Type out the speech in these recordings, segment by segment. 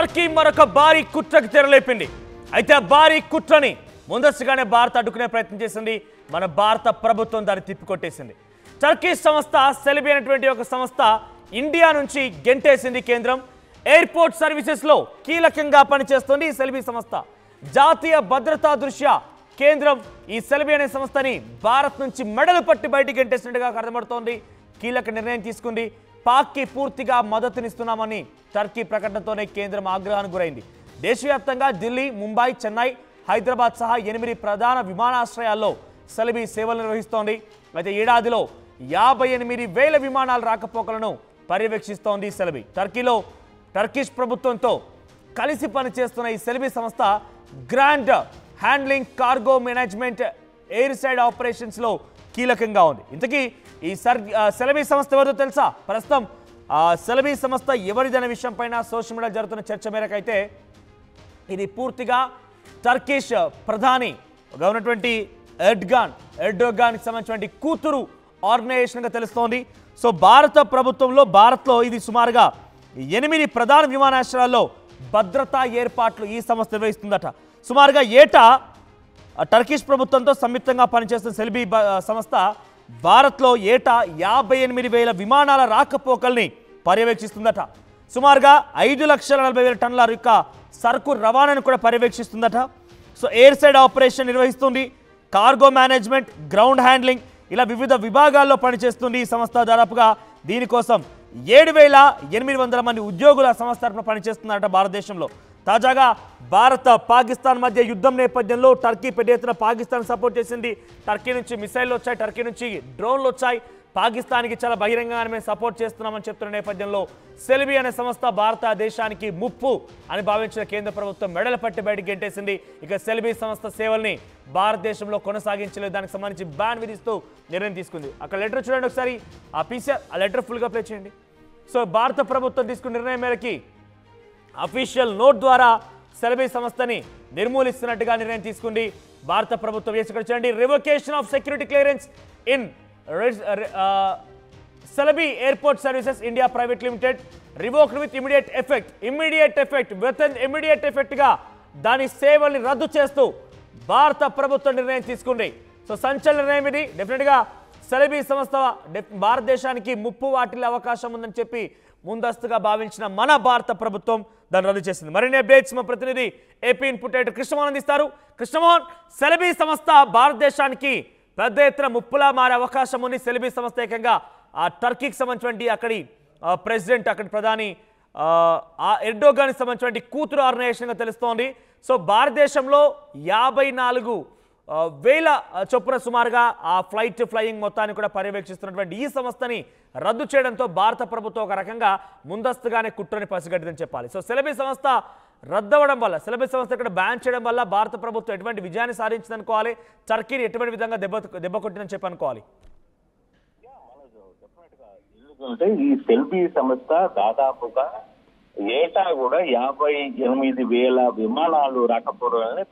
Turkey మరొక భారీ కుట్రకు తెరలేపింది. అయితే ఆ భారీ కుట్రని ముందస్తుగానే భారత్ అడ్డుకునే ప్రయత్నం చేసింది. మన భారత ప్రభుత్వం దాన్ని తిప్పికొట్టేసింది. టర్కీ సంస్థ సెలబీ అనేటువంటి ఒక సంస్థ ఇండియా నుంచి గెంటేసింది. కేంద్రం ఎయిర్పోర్ట్ సర్వీసెస్లో కీలకంగా పనిచేస్తుంది ఈ సెలబీ సంస్థ. జాతీయ భద్రతా దృష్ట్యా కేంద్రం ఈ సెలబీ అనే సంస్థని భారత్ నుంచి మెడలు పట్టి బయటికి గెంటేసినట్టుగా అర్థమవుతోంది. కీలక నిర్ణయం తీసుకుంది. పాక్కి పూర్తిగా మద్దతునిస్తున్నామని టర్కీ ప్రకటనతోనే కేంద్రం ఆగ్రహానికి గురైంది. దేశవ్యాప్తంగా ఢిల్లీ, ముంబై, చెన్నై, హైదరాబాద్ సహా 8 ప్రధాన విమానాశ్రయాల్లో సెలబీ సేవలు నిర్వహిస్తోంది. అయితే ఏడాదిలో 58,000 విమానాల రాకపోకలను పర్యవేక్షిస్తోంది సెలబీ. టర్కిష్ ప్రభుత్వంతో కలిసి పనిచేస్తున్న ఈ సెలబీ సంస్థ ground handling, cargo management, air side ఆపరేషన్స్లో కీలకంగా ఉంది. ఇంతకీ ఈ సెలబీ సంస్థ ఎవరిదో తెలుసా? ప్రస్తుతం సెలబీ సంస్థ ఎవరిదనే విషయం పైన సోషల్ మీడియా జరుగుతున్న చర్చ మేరకు అయితే ఇది పూర్తిగా టర్కిష్ ప్రధానిగా ఉన్నటువంటి ఎర్డోగాన్కి సంబంధించినటువంటి కూతురు ఆర్గనైజేషన్గా తెలుస్తోంది. సో భారత్లో ఇది సుమారుగా 8 ప్రధాన విమానాశ్రయాల్లో భద్రతా ఏర్పాట్లు ఈ సంస్థ నిర్వహిస్తుందట. సుమారుగా ఏటా టర్కిష్ ప్రభుత్వంతో సంయుక్తంగా పనిచేస్తున్న సెలబీ సంస్థ భారత్లో ఏటా 58,000 విమానాల రాకపోకల్ని పర్యవేక్షిస్తుందట. సుమారుగా 5,40,000 టన్నుల యొక్క సరుకు రవాణాను కూడా పర్యవేక్షిస్తుందట. సో ఎయిర్ సైడ్ ఆపరేషన్ నిర్వహిస్తుంది. కార్గో మేనేజ్మెంట్, గ్రౌండ్ హ్యాండ్లింగ్ ఇలా వివిధ విభాగాల్లో పనిచేస్తుంది ఈ సంస్థ. దాదాపుగా దీనికోసం 7,800 మంది ఉద్యోగుల సంస్థ తరపున పనిచేస్తున్నారట భారతదేశంలో. తాజాగా భారత్ పాకిస్తాన్ మధ్య యుద్ధం నేపథ్యంలో టర్కీ పెద్ద ఎత్తున పాకిస్తాన్ సపోర్ట్ చేసింది. టర్కీ నుంచి మిసైళ్ళు వచ్చాయి, టర్కీ నుంచి డ్రోన్లు వచ్చాయి. పాకిస్తాన్కి చాలా బహిరంగంగానే మేము సపోర్ట్ చేస్తున్నామని చెప్తున్న నేపథ్యంలో సెలబీ అనే సంస్థ భారతదేశానికి ముప్పు అని భావించిన కేంద్ర ప్రభుత్వం మెడలు పట్టి బయటకు గెంటేసింది. ఇక సెలబీ సంస్థ సేవల్ని భారతదేశంలో కొనసాగించలేదు. దానికి సంబంధించి బ్యాన్ విధిస్తూ నిర్ణయం తీసుకుంది. అక్కడ లెటర్ చూడండి ఒకసారి. ఆ లెటర్ ఫుల్గా ప్లే చేయండి. సో భారత ప్రభుత్వం తీసుకున్న నిర్ణయం మేరకి అఫీషియల్ నోట్ ద్వారా సెలబీ సంస్థని నిర్మూలిస్తున్నట్టుగా నిర్ణయం తీసుకుంది భారత ప్రభుత్వం. ఇక్కడ చూడండి, revocation of security clearance in Celebi airport services India private limited revoked with immediate ఎఫెక్ట్గా దాని సేవల్ని రద్దు చేస్తూ భారత ప్రభుత్వం నిర్ణయం తీసుకుంది. సో సంచలన నిర్ణయం ఇది. డెఫినెట్గా సెలబీ సంస్థ భారతదేశానికి ముప్పు వాటిల్లే అవకాశం ఉందని చెప్పి ముందస్తుగా భావించిన మన భారత ప్రభుత్వం దాన్ని రద్దు చేసింది. మరిన్ని అప్డేట్స్ మా ప్రతినిధి ఏపీ ఇన్పుట్ ఎడిటర్ కృష్ణమోహన్ అందిస్తారు. కృష్ణమోహన్, సెలబీ సంస్థ భారతదేశానికి పెద్ద ఎత్తున ముప్పులా మారే అవకాశం ఉంది. సెలబీ సంస్థ ఏకంగా టర్కీకి సంబంధించినటువంటి అక్కడి ప్రెసిడెంట్, అక్కడి ప్రధాని ఎర్డోగాన్కి సంబంధించినటువంటి కూతురు ఆర్గనైజేషన్గా తెలుస్తోంది. సో భారతదేశంలో 54,000 చొప్పున సుమారుగా ఆ ఫ్లయింగ్ మొత్తాన్ని కూడా పర్యవేక్షిస్తున్నటువంటి ఈ సంస్థని రద్దు చేయడంతో భారత ప్రభుత్వం ఒక రకంగా ముందస్తుగానే కుట్రని పసిగట్టిందని చెప్పాలి. సో సెలబీ సంస్థ రద్దవడం వల్ల, సెలబీ సంస్థ ఇక్కడ బ్యాన్ చేయడం వల్ల భారత ప్రభుత్వం ఎటువంటి విజయాన్ని సాధించిందనుకోవాలి, టర్కీని ఎటువంటి విధంగా దెబ్బ కొట్టిందని చెప్పి అనుకోవాలి. ఎందుకంటే ఈ సెలబీ సంస్థ దాదాపుగా ఏటా కూడా 58,000 విమానాలు రాకపోవడాన్ని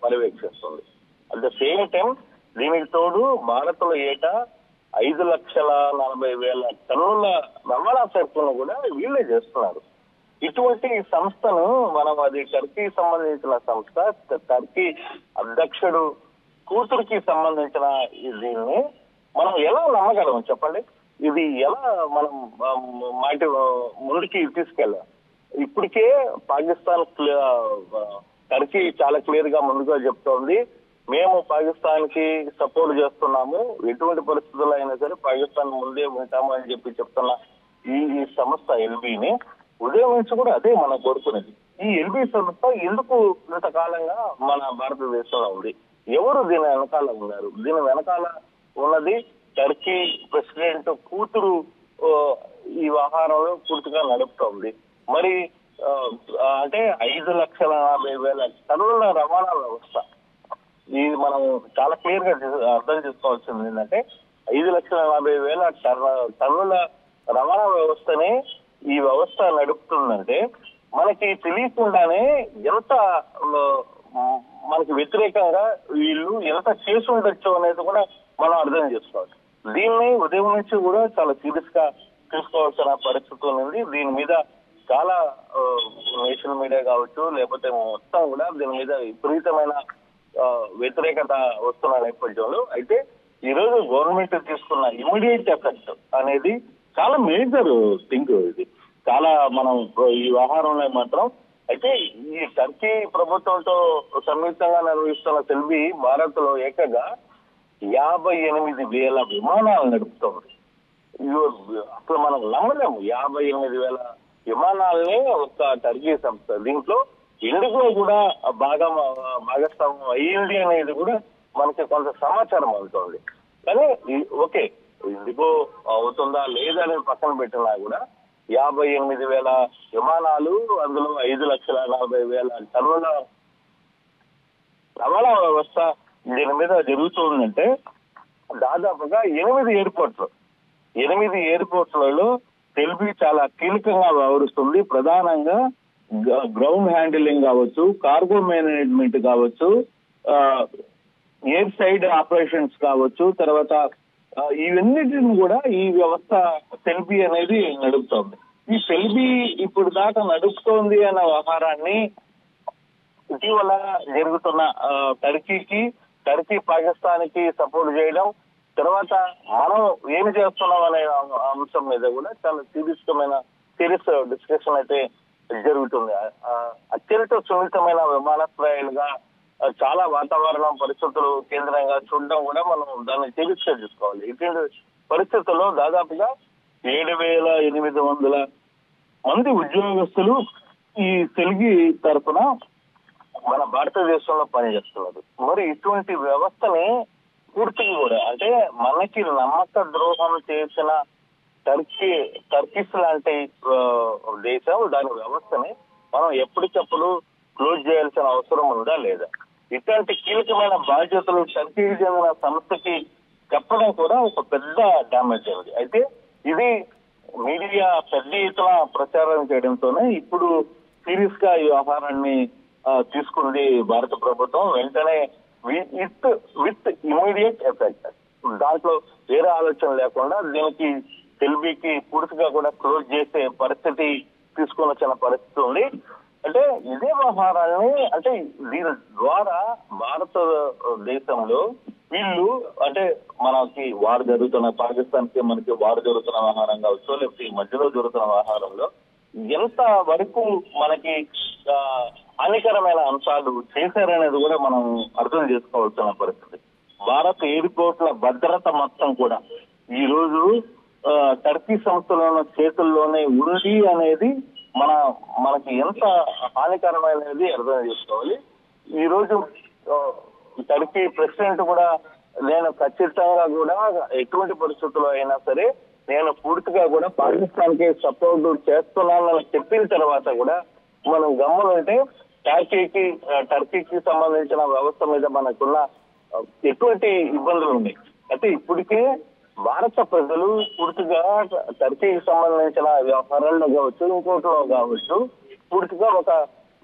పర్యవేక్షిస్తుంది. అట్ ద సేమ్ టైం దీనికి తోడు భారత్లో ఏటా 5,40,000 టన్నుల రవాణా సరుకులను కూడా వీళ్ళే చేస్తున్నారు. ఇటువంటి సంస్థను మనం, అది టర్కీ సంబంధించిన సంస్థ, టర్కీ అధ్యక్షుడు కూతురికి సంబంధించిన దీన్ని మనం ఎలా నమ్మగలం చెప్పండి? ఇది ఎలా మనం ముందుకి తీసుకెళ్ళాం? ఇప్పటికే పాకిస్తాన్ టర్కీ చాలా క్లియర్ గా ముందుగా చెప్తోంది, మేము పాకిస్తాన్ కి సపోర్ట్ చేస్తున్నాము, ఎటువంటి పరిస్థితుల్లో అయినా సరే పాకిస్తాన్ ముందే ఉంటాము అని చెప్తున్న ఈ సంస్థ ఎల్బీని ఉదయం నుంచి కూడా అదే మనం కోరుకునేది. ఈ ఎల్బీ సంస్థ ఎందుకు ఇంతకాలంగా మన భారతదేశంలో ఉంది? ఎవరు దీని వెనకాల ఉన్నారు? దీని వెనకాల ఉన్నది టర్కీ ప్రెసిడెంట్ కూతురు ఈ వ్యవహారంలో పూర్తిగా నడుపుతోంది. మరి అంటే 5,40,000 టన్నుల రవాణా వ్యవస్థ, ఇది మనం చాలా క్లియర్ గా అర్థం చేసుకోవాల్సింది ఏంటంటే 5,40,000 టన్నుల రవాణా వ్యవస్థని ఈ వ్యవస్థ నడుపుతుందంటే మనకి తెలియకుండానే ఎంత మనకి వ్యతిరేకంగా వీళ్ళు ఎంత చేసి ఉండొచ్చు అనేది కూడా మనం అర్థం చేసుకోవాలి. దీన్ని ఉదయం నుంచి కూడా చాలా సీరియస్ గా తీసుకోవాల్సిన పరిస్థితి ఉంది. దీని మీద చాలా నేషనల్ మీడియా కావచ్చు, లేకపోతే మొత్తం కూడా దీని మీద విపరీతమైన వ్యతిరేకత వస్తున్న నేపథ్యంలో అయితే ఈ రోజు గవర్నమెంట్ తీసుకున్న ఇమీడియట్ ఎఫెక్ట్ అనేది చాలా మేజర్ థింగ్. ఇది చాలా మనం ఈ వ్యవహారంలో మాత్రం అయితే ఈ టర్కీ ప్రభుత్వంతో సంయుక్తంగా నిర్వహిస్తున్న సెల్బీ భారత్ లో ఏకంగా 58,000 విమానాలు నడుపుతోంది. అసలు మనం నమ్మలేము 58,000 విమానాలని ఒక టర్కీ సంస్థ. దీంట్లో ఇండిగో కూడా భాగస్వామ్యం అయ్యింది అనేది కూడా మనకి కొంత సమాచారం అవుతుంది. కానీ ఓకే, ఇండిగో అవుతుందా లేదా అనేది పక్కన పెట్టినా కూడా 58,000 విమానాలు, అందులో 5,40,000 టన్నుల రవాణా వ్యవస్థ దీని మీద జరుగుతుందంటే దాదాపుగా 8 ఎయిర్పోర్ట్లలో సెల్బీ చాలా కీలకంగా వ్యవహరిస్తుంది. ప్రధానంగా గ్రౌండ్ హ్యాండిలింగ్ కావచ్చు, కార్గో మేనేజ్మెంట్ కావచ్చు, ఎయిర్ సైడ్ ఆపరేషన్స్ కావచ్చు, తర్వాత ఇవన్నిటిని కూడా ఈ వ్యవస్థ సెల్బీ అనేది నడుపుతోంది. ఈ సెల్బీ ఇప్పుడు దాకా నడుపుతోంది అన్న వ్యవహారాన్ని ఇటీవల జరుగుతున్న టర్కీ పాకిస్తాన్ కి సపోర్ట్ చేయడం, తర్వాత మనం ఏమి చేస్తున్నాం అనే అంశం మీద కూడా చాలా సీరియస్ డిస్కషన్ అయితే జరుగుతుంది. అత్యంత సున్నితమైన విమానాశ్రయాలుగా చాలా వాతావరణం పరిస్థితులు కేంద్రంగా చూడడం కూడా మనం దాన్ని సీరియస్ గా చూసుకోవాలి. ఇటువంటి పరిస్థితుల్లో దాదాపుగా 7,800 మంది ఉద్యోగస్తులు ఈ సెల్బీ తరఫున మన భారతదేశంలో పనిచేస్తున్నారు. మరి ఇటువంటి వ్యవస్థని పూర్తిగా కూడా అంటే మనకి నమ్మక ద్రోహం చేసిన టర్కిస్ లాంటి దేశం దాని వ్యవస్థని మనం ఎప్పటికప్పుడు క్లోజ్ చేయాల్సిన అవసరం ఉందా లేదా? ఇట్లాంటి కీలకమైన బాధ్యతలు టర్కీకి చెందిన సంస్థకి చెప్పడం కూడా ఒక పెద్ద డ్యామేజ్ అయింది. అయితే ఇది మీడియా పెద్ద ఎత్తున ప్రచారం చేయడంతోనే ఇప్పుడు సీరియస్ గా ఈ వ్యవహారాన్ని తీసుకుంది భారత ప్రభుత్వం. వెంటనే విత్ ఇమీడియట్ ఎఫెక్ట్, దాంట్లో వేరే ఆలోచన లేకుండా దీనికి సెల్బీకి పూర్తిగా కూడా క్లోజ్ చేసే పరిస్థితి తీసుకొని వచ్చిన పరిస్థితి ఉంది. అంటే ఇదే వ్యవహారాన్ని అంటే దీని ద్వారా భారతదేశంలో వీళ్ళు అంటే మనకి వారు జరుగుతున్న పాకిస్తాన్ కి మనకి వారు జరుగుతున్న వ్యవహారం కావచ్చు, లేకపోతే ఈ మధ్యలో జరుగుతున్న వ్యవహారంలో ఎంత వరకు మనకి హానికరమైన అంశాలు చేశారనేది కూడా మనం అర్థం చేసుకోవాల్సిన పరిస్థితి. భారత ఎయిర్పోర్ట్ల భద్రత మొత్తం కూడా ఈ రోజు టర్కీ సంస్థల చేతుల్లోనే ఉంది అనేది మనకి ఎంత హానికరమైనది అర్థం చేసుకోవాలి. ఈ రోజు టర్కీ ప్రెసిడెంట్ కూడా నేను ఖచ్చితంగా కూడా ఎటువంటి పరిస్థితుల్లో అయినా సరే నేను పూర్తిగా కూడా పాకిస్తాన్ కి సపోర్ట్ చేస్తున్నానని చెప్పిన తర్వాత కూడా మనం గమనింటే టర్కీకి సంబంధించిన వ్యవస్థ మీద మనకున్న ఎటువంటి ఇబ్బందులు ఉన్నాయి. అయితే ఇప్పటికే భారత ప్రజలు పూర్తిగా టర్కీకి సంబంధించిన వ్యవహారాల్లో కావచ్చు, ఇంకోటిలో కావచ్చు, పూర్తిగా ఒక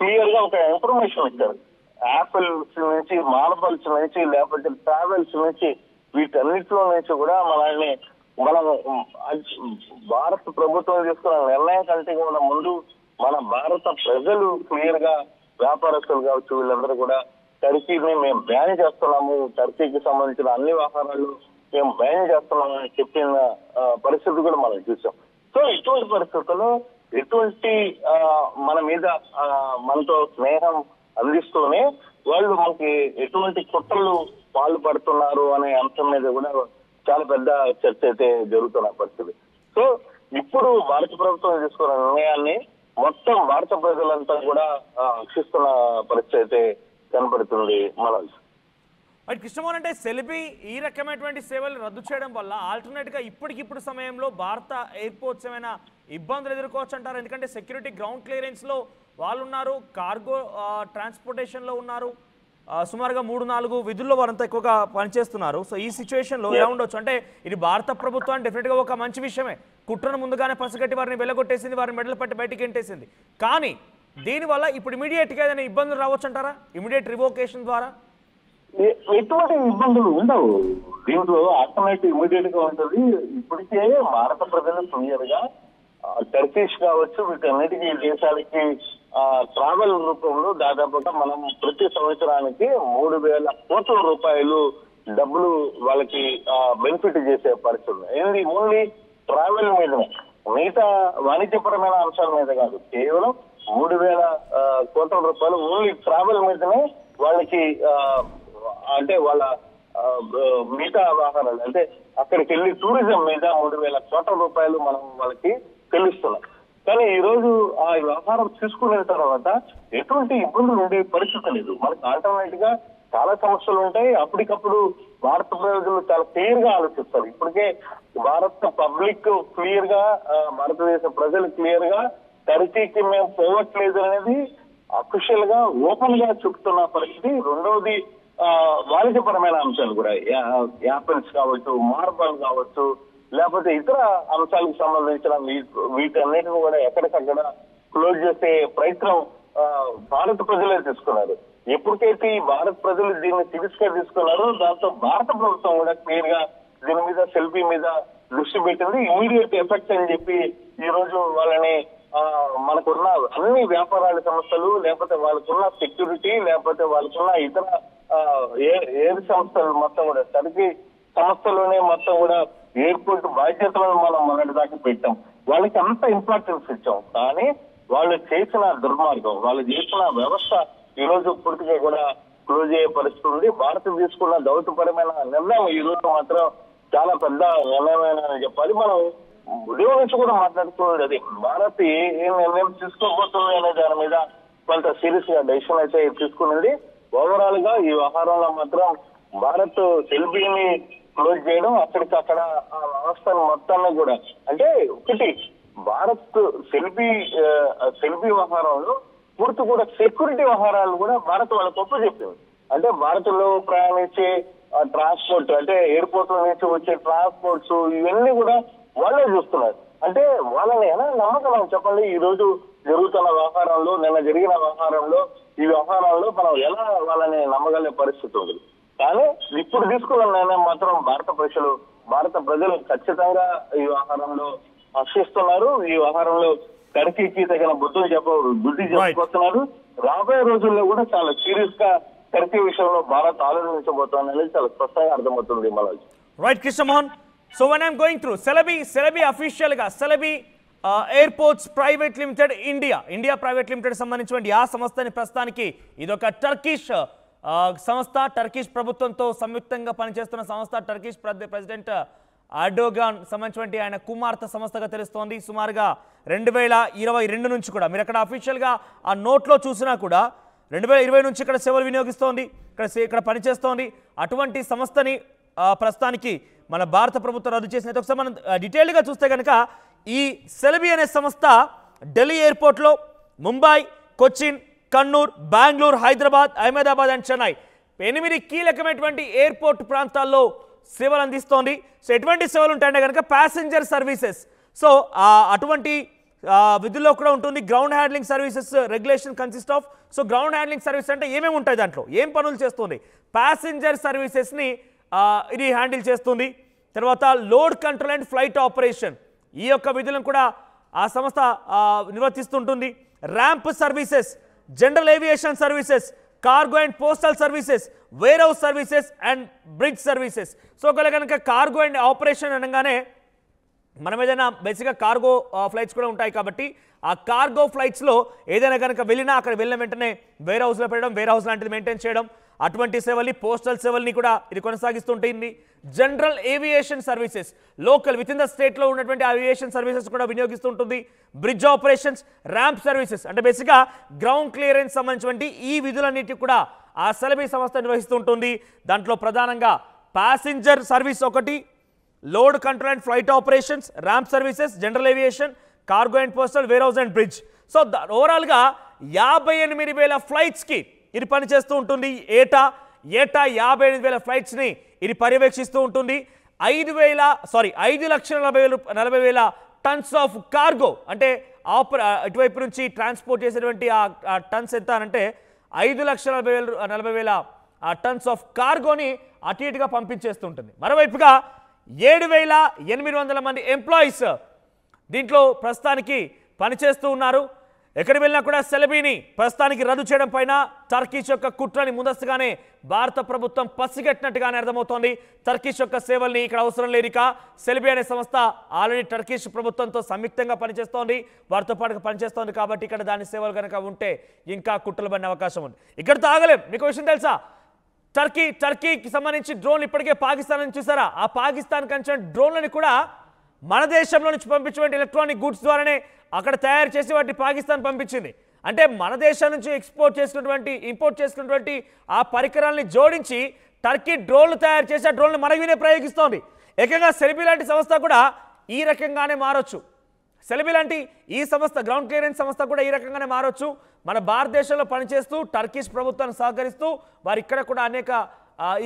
క్లియర్ గా ఒక ఇన్ఫర్మేషన్ ఇచ్చారు. యాపిల్స్ నుంచి, మార్బల్స్ నుంచి, లేకపోతే ట్రావెల్స్ నుంచి, వీటన్నిటిలో నుంచి కూడా మనం భారత ప్రభుత్వం తీసుకున్న నిర్ణయం కంటే కూడా ముందు మన భారత ప్రజలు క్లియర్ గా వ్యాపారస్తులు కావచ్చు వీళ్ళందరూ కూడా టర్కీని మేము బ్యాన్ చేస్తున్నాము, టర్కీకి సంబంధించిన అన్ని వ్యవహారాలు మేము బ్యాన్ చేస్తున్నామని చెప్పిన పరిస్థితి కూడా మనం చూసాం. సో ఇటువంటి పరిస్థితుల్లో ఎటువంటి మన మీద మనతో స్నేహం అందిస్తూనే వాళ్ళు మనకి ఎటువంటి కుట్రలు పాల్పడుతున్నారు అనే అంశం మీద కూడా చాలా పెద్ద చర్చ అయితే జరుగుతున్న పరిస్థితి. సో ఇప్పుడు భారత ప్రభుత్వం తీసుకున్న నిర్ణయాన్ని మొత్తం భారత ప్రజలంతా కూడా హర్షిస్తున్న పరిస్థితి అయితే కనపడుతుంది. మనం కృష్ణమోహన్ అంటే సెల్బీ ఈ రకమైనటువంటి సేవలు రద్దు చేయడం వల్ల ఆల్టర్నేట్ గా ఇప్పటికిప్పుడు సమయంలో భారత ఎయిర్పోర్ట్స్ ఏమైనా ఇబ్బందులు ఎదుర్కోవచ్చు అంటారు? ఎందుకంటే సెక్యూరిటీ గ్రౌండ్ క్లియరెన్స్ లో వాళ్ళు ఉన్నారు, కార్గో ట్రాన్స్పోర్టేషన్ లో ఉన్నారు, సుమారుగా 3-4 విధుల్లో వారంతా ఎక్కువగా పనిచేస్తున్నారు. సో ఈ సిచ్యువేషన్ లో ఎలా ఉండొచ్చు అంటే ఇది భారత ప్రభుత్వాన్ని డెఫినెట్ గా ఒక మంచి విషయమే. కుట్రను ముందుగానే పసిగట్టి వారిని వెలగొట్టేసింది, వారిని మెడలు పట్టి బయటికి ఎంటేసింది. కానీ దీనివల్ల ఇప్పుడు ఇమీడియట్ గా ఏదైనా ఇబ్బందులు రావచ్చు అంటారా? ఇమీడియట్ రివోకేషన్ ద్వారా ఎటువంటి ఇబ్బందులు ఉండవు. దీంట్లో ఆల్టర్నేటివ్ ఇమీడియట్ గా ఉంటుంది. ఇప్పటికే భారత ప్రజలు క్లియర్ గా టర్కిష్ కావచ్చు, వీటన్నిటికీ దేశాలకి ట్రావెల్ రూపంలో దాదాపుగా మనం ప్రతి సంవత్సరానికి 3,000 కోట్ల రూపాయలు డబ్బులు వాళ్ళకి బెనిఫిట్ చేసే పరిస్థితి ఏంది. ఓన్లీ ట్రావెల్ మీదనే, మిగతా వాణిజ్యపరమైన అంశాల మీద కాదు, కేవలం 3,000 కోట్ల రూపాయలు ఓన్లీ ట్రావెల్ మీదనే వాళ్ళకి అంటే వాళ్ళ మిగతా వ్యవహారాలు అంటే అక్కడికి వెళ్ళి టూరిజం మీద 3,000 కోట్ల రూపాయలు మనం వాళ్ళకి చెల్లిస్తున్నాం. కానీ ఈ రోజు ఆ వ్యవహారం తీసుకునే తర్వాత ఎటువంటి ఇబ్బందులు ఉండే పరిస్థితి లేదు. మనకు ఆల్టర్నేట్ గా చాలా సమస్యలు ఉంటాయి. అప్పటికప్పుడు భారత ప్రజలు చాలా క్లియర్ గా ఆలోచిస్తారు. ఇప్పటికే భారత పబ్లిక్ క్లియర్ గా, భారతదేశ ప్రజలు క్లియర్ గా టర్కీకి మేము పోవట్లేదు అనేది అఫీషియల్ గా ఓపెన్ గా చెప్తున్న పరిస్థితి. రెండవది వాణిజ్యపరమైన అంశాలు కూడా, యాపిల్స్ కావచ్చు, మార్బల్ కావచ్చు, లేకపోతే ఇతర అంశాలకు సంబంధించిన వీటన్నిటిని కూడా ఎక్కడికక్కడ క్లోజ్ చేసే ప్రయత్నం భారత ప్రజలే తీసుకున్నారు. ఎప్పటికైతే ఈ భారత ప్రజలు దీన్ని సీరియస్ గా తీసుకున్నారో దాంతో భారత ప్రభుత్వం కూడా క్లియర్ గా దీని మీద సెల్ఫీ మీద దృష్టి పెట్టింది. ఇమీడియట్ ఎఫెక్ట్ అని చెప్పి ఈ రోజు వాళ్ళని మనకున్న అన్ని వ్యాపారాల సంస్థలు, లేకపోతే వాళ్ళకున్న సెక్యూరిటీ, లేకపోతే వాళ్ళకున్న ఇతర ఎయిర్ సంస్థలు మొత్తం కూడా టర్కీ సంస్థలోనే మొత్తం కూడా ఎయిర్పోర్ట్ బాధ్యతలను మనం మొన్నటి దాకా పెట్టాం. వాళ్ళకి అంత ఇంపార్టెన్స్ ఇచ్చాం. కానీ వాళ్ళు చేసిన దుర్మార్గం, వాళ్ళు చేసిన వ్యవస్థ ఈ రోజు పూర్తిగా కూడా క్లోజ్ అయ్యే పరిస్థితి ఉంది. భారత్ తీసుకున్న దౌత్యపరమైన నిర్ణయం ఈ రోజు మాత్రం చాలా పెద్ద నిర్ణయమేనని చెప్పాలి. మనం ఉదయం నుంచి కూడా మాట్లాడుతున్నది అది. భారత్ ఏ నిర్ణయం తీసుకోబోతుంది అనే దాని మీద కొంత సీరియస్ గా డెసిషన్ అయితే తీసుకున్నది. ఓవరాల్ గా ఈ వ్యవహారంలో మాత్రం భారత్ సెల్ఫీని క్లోజ్ చేయడం, అక్కడికక్కడ ఆ వ్యవస్థను మొత్తాన్ని కూడా అంటే ఒకటి భారత్ సెల్ఫీ వ్యవహారంలో పూర్తి కూడా సెక్యూరిటీ వ్యవహారాలు కూడా భారత్ వాళ్ళ గొప్ప చెప్పింది. అంటే భారత్ లో ప్రయాణించే ట్రాన్స్పోర్ట్ అంటే ఎయిర్పోర్ట్ లో నుంచి వచ్చే ట్రాన్స్పోర్ట్స్ ఇవన్నీ కూడా వాళ్ళే చూస్తున్నారు. అంటే వాళ్ళని ఎలా నమ్మకం చెప్పండి. ఈ రోజు జరుగుతున్న వ్యవహారంలో, నిన్న జరిగిన వ్యవహారంలో, ఈ వ్యవహారంలో మనం ఎలా వాళ్ళని నమ్మగలిగే పరిస్థితి ఉంది. కానీ ఇప్పుడు తీసుకున్న నిర్ణయం మాత్రం భారత ప్రజలు ఖచ్చితంగా ఈ వ్యవహారంలో హర్షిస్తున్నారు. ఈ వ్యవహారంలో టర్కీకి తగిన బుద్ధి చెప్పుకొస్తున్నారు. రాబోయే రోజుల్లో కూడా చాలా సీరియస్ గా టర్కీ విషయంలో భారత్ ఆలోచించబోతోంది అనేది చాలా స్పష్టంగా అర్థమవుతుంది. Manoj right Krishnamohan. So when I'm going through Celebi official గా Celebi airports private limited India private limited సంబంధించిన ఆ సంస్థని ప్రస్తుతానికి ఇదొక టర్కిష్ సంస్థ, టర్కిష్ ప్రభుత్వంతో సంయుక్తంగా పనిచేస్తున్న సంస్థ. టర్కిష్ ప్రెసిడెంట్ అర్డోగాన్ సంబంధించినటువంటి ఆయన కుమార్తె సంస్థగా తెలుస్తోంది. సుమారుగా 2022 నుంచి కూడా మీరు అక్కడ అఫీషియల్గా ఆ నోట్లో చూసినా కూడా 2020 నుంచి ఇక్కడ సేవలు వినియోగిస్తోంది, ఇక్కడ పనిచేస్తోంది. అటువంటి సంస్థని ప్రస్తుతానికి మన భారత ప్రభుత్వం రద్దు చేసిన ఒకసారి మనం డీటెయిల్గా చూస్తే కనుక ఈ సెలబీ అనే సంస్థ ఢిల్లీ ఎయిర్పోర్ట్లో ముంబై, కొచ్చిన్, కన్నూర్, బెంగళూరు, హైదరాబాద్, అహ్మదాబాద్ అండ్ చెన్నై 8 కీలకమైనటువంటి ఎయిర్పోర్ట్ ప్రాంతాల్లో సేవలు అందిస్తోంది. సో ఎటువంటి సేవలు ఉంటాయంటే కనుక ప్యాసింజర్ సర్వీసెస్. సో అటువంటి విధుల్లో కూడా ఉంటుంది. Ground handling services regulation consist of. So ground handling service అంటే ఏమేమి ఉంటాయి, దాంట్లో ఏం పనులు చేస్తుంది? ప్యాసింజర్ సర్వీసెస్ని ఇది హ్యాండిల్ చేస్తుంది. తర్వాత load control and flight operation, ఈ యొక్క విధులను కూడా ఆ సంస్థ నిర్వర్తిస్తుంటుంది. Ramp services, general aviation services, cargo and postal services, warehouse services and bridge services. So కనుక కార్గో అండ్ ఆపరేషన్ అనగానే మనం ఏదైనా బేసిక్గా కార్గో ఫ్లైట్స్ కూడా ఉంటాయి కాబట్టి ఆ కార్గో ఫ్లైట్స్లో ఏదైనా కనుక వెళ్ళినా అక్కడ వెళ్ళిన వెంటనే వేర్ హౌస్లో పెట్టడం, వేర్ హౌస్ లాంటిది మెయింటైన్ చేయడం, అటువంటి సేవల్ని, పోస్టల్ సేవల్ని కూడా ఇది కొనసాగిస్తుంటుంది. General aviation services, local with in the స్టేట్లో ఉన్నటువంటి ఏవియేషన్ సర్వీసెస్ కూడా వినియోగిస్తుంటుంది. బ్రిడ్జ్ ఆపరేషన్స్, ర్యాంప్ సర్వీసెస్ అంటే బేసిక్గా గ్రౌండ్ క్లియరెన్స్ సంబంధించినటువంటి ఈ విధులన్నిటి కూడా ఆ సెలబీ సంస్థ నిర్వహిస్తుంటుంది. దాంట్లో ప్రధానంగా ప్యాసింజర్ సర్వీస్ ఒకటి, load control and flight operations, ramp services, general aviation, cargo and postal, warehouse and bridge. So ఓవరాల్గా 58,000 ఫ్లైట్స్కి ఇది పనిచేస్తూ ఉంటుంది. ఏటా 58,000 ఫ్లైట్స్ని ఇది పర్యవేక్షిస్తూ ఉంటుంది. 5,40,000 టన్స్ ఆఫ్ కార్గో అంటే ఇటువైపు నుంచి ట్రాన్స్పోర్ట్ చేసేటువంటి ఆ టన్స్ ఎంత అంటే 5,40,000 టన్స్ ఆఫ్ కార్గోని అటు ఇటుగా పంపించేస్తుంటుంది. మరోవైపుగా 7,800 మంది ఎంప్లాయీస్ దీంట్లో ప్రస్తుతానికి పనిచేస్తూ ఉన్నారు. ఎక్కడికి వెళ్ళినా కూడా సెలబీని ప్రస్తుతానికి రద్దు చేయడం పైన టర్కీష్ యొక్క కుట్రని ముందస్తుగానే భారత ప్రభుత్వం పసిగట్టినట్టుగానే అర్థమవుతోంది. టర్కీష్ యొక్క సేవల్ని ఇక్కడ అవసరం లేదు. ఇక సెలబీ అనే సంస్థ ఆల్రెడీ టర్కీష్ ప్రభుత్వంతో సంయుక్తంగా పనిచేస్తోంది, వారితో పాటుగా పనిచేస్తోంది. కాబట్టి ఇక్కడ దాని సేవలు కనుక ఉంటే ఇంకా కుట్రలు పడిన అవకాశం ఉంది. ఇక్కడితో ఆగలేం. మీకు విషయం తెలుసా, టర్కీకి సంబంధించి డ్రోన్లు ఇప్పటికే పాకిస్తాన్ నుంచి చూసారా, ఆ పాకిస్తాన్ కంచిన డ్రోన్లని కూడా మన దేశంలో నుంచి పంపించేటువంటి ఎలక్ట్రానిక్ గూడ్స్ ద్వారానే అక్కడ తయారు చేసి వాటిని పాకిస్తాన్ పంపించింది. అంటే మన దేశం నుంచి ఇంపోర్ట్ చేసుకున్నటువంటి ఆ పరికరాలని జోడించి టర్కీ డ్రోన్లు తయారు చేసి ఆ డ్రోన్లు మనకు వినే ప్రయోగిస్తోంది. ఏకంగా సెలబీ లాంటి సంస్థ కూడా ఈ రకంగానే మారొచ్చు. సెలబీ లాంటి ఈ సంస్థ, గ్రౌండ్ క్లియరెన్స్ సంస్థ కూడా ఈ రకంగానే మారొచ్చు. మన భారతదేశంలో పనిచేస్తూ టర్కీష్ ప్రభుత్వాన్ని సహకరిస్తూ వారు ఇక్కడ కూడా అనేక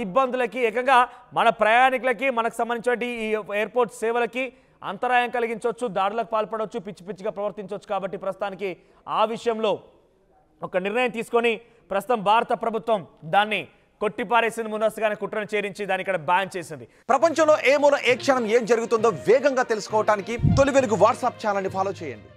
ఇబ్బందులకి, ఏకంగా మన ప్రయాణికులకి, మనకు సంబంధించిన ఈ ఎయిర్పోర్ట్ సేవలకి అంతరాయం కలిగించవచ్చు, దాడులకు పాల్పడవచ్చు, పిచ్చిగా ప్రవర్తించవచ్చు. కాబట్టి ప్రస్తుతానికి ఆ విషయంలో ఒక నిర్ణయం తీసుకొని ప్రస్తుతం భారత ప్రభుత్వం దాన్ని కొట్టిపారేసింది. ముందస్తుగానే కుట్రను చేరించి దాన్ని ఇక్కడ బ్యాన్ చేసింది. ప్రపంచంలో ఏ మూల ఏ క్షణం ఏం జరుగుతుందో వేగంగా తెలుసుకోవడానికి తొలి వెలుగు వాట్సాప్ ఛానల్ని ఫాలో చేయండి.